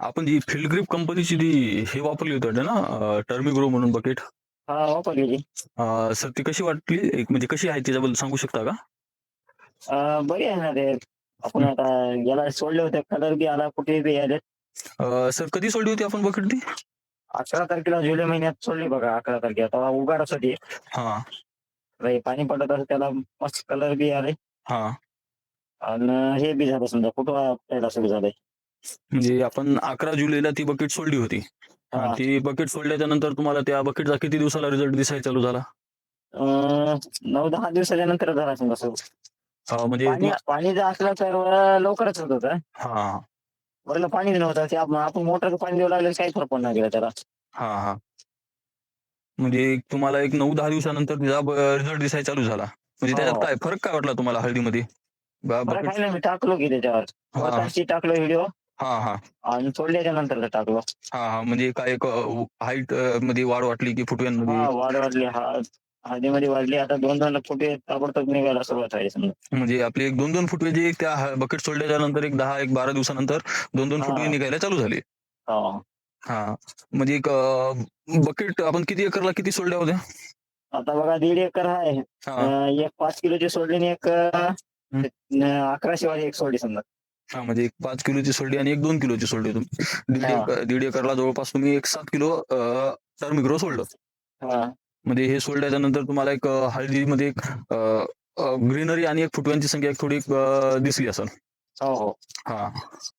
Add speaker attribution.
Speaker 1: आपण जी field grip कंपनीची ती हे वापरली होती वाटतं ना, टर्मिग्रो म्हणून बकेट.
Speaker 2: हां, वापरलेली.
Speaker 1: सर ती कशी वाटली? एक म्हणजे कशी आहे त्याच्याबद्दल सांगू शकता का?
Speaker 2: बरी आहे ना ते. आपण
Speaker 1: हं.
Speaker 2: आता याला सोडले होते, कलर बी आला, कुठे बी आले.
Speaker 1: सर कधी सोडली होती आपण बकेट ती?
Speaker 2: 11 तारखेला जुलै महिन्यात सोडली बघा, 11 तारखेला. तेव्हा उघाडच होती.
Speaker 1: हां,
Speaker 2: लय पाणी पडत असं त्याला मस्त कलर बी आले
Speaker 1: हां.
Speaker 2: आणि हे बी झालं समजा फुटवा यायला सुरू झालंय.
Speaker 1: म्हणजे आपण 11 जुलैला ती बकेट सोडली होती.
Speaker 2: हां.
Speaker 1: ती बकेट सोडल्याच्या नंतर तुम्हाला त्या बकेटचा किती दिवसाला रिझल्ट दिसायला चालू झाला?
Speaker 2: 9-10 दिवसाच्या नंतर झाला समजा सुरू.
Speaker 1: म्हणजे
Speaker 2: पाणी पाणी जर असलं तर लवकरच होत होतं.
Speaker 1: हां,
Speaker 2: वरनं पाणीच नव्हतं. ते आपण मोटरचं पाणी देऊ लागलं काही फरक पडणार नाही त्याला.
Speaker 1: हां, हां. म्हणजे तुम्हाला एक 9-10 दिवसानंतर तिचा रिझल्ट दिसायला चालू झाला. म्हणजे
Speaker 2: हो,
Speaker 1: त्याच्यात
Speaker 2: हो.
Speaker 1: काय फरक काय वाटला तुम्हाला हळदीमध्ये?
Speaker 2: फरक
Speaker 1: बकेट
Speaker 2: आहे ना, मी टाकलो की त्याच्यावर.
Speaker 1: हां,
Speaker 2: वरताशी टाकलो व्हिडिओ
Speaker 1: हां, हां.
Speaker 2: आणि सोडल्याच्या नंतरचं टाकलो.
Speaker 1: हां, हां. म्हणजे काय एक हाईट मध्ये वाढ वाटली की फुटव्यांमध्ये?
Speaker 2: हां, वाढ वाढली. हळदीमध्ये वाढली. आता 2-2 फुटे ताबडतोब निघायला सुरुवात आहे समजा.
Speaker 1: म्हणजे आपले एक 2-2 फुटवे जे त्या बकेट सोडल्याच्या नंतर एक 10, एक 12 दिवसानंतर 2-2 फुटवे
Speaker 2: हां,
Speaker 1: निघायला चालू झाले.
Speaker 2: हां.
Speaker 1: हां. म्हणजे एक बकेट आपण किती एकरला किती सोडल्या होत्या?
Speaker 2: आता बघा 1.5 एकर आहे.
Speaker 1: हां.
Speaker 2: एक 5 किलोची सोडली आणि एक
Speaker 1: हं.
Speaker 2: 1100 वाली एक सोडली समजा.
Speaker 1: हां, म्हणजे एक 5 किलोची सोडली आणि एक 2 किलोची सोडली तुम्ही.
Speaker 2: हां,
Speaker 1: दीड एकरला जवळपास तुम्ही एक 7 किलो टर्मिग्रो सोडलं.
Speaker 2: हां.
Speaker 1: म्हणजे हे सोडल्याच्या नंतर तुम्हाला एक हळदीमध्ये एक ग्रीनरी आणि एक फुटव्यांची संख्या एक थोडी दिसली असेल.
Speaker 2: हो, हो.
Speaker 1: हां.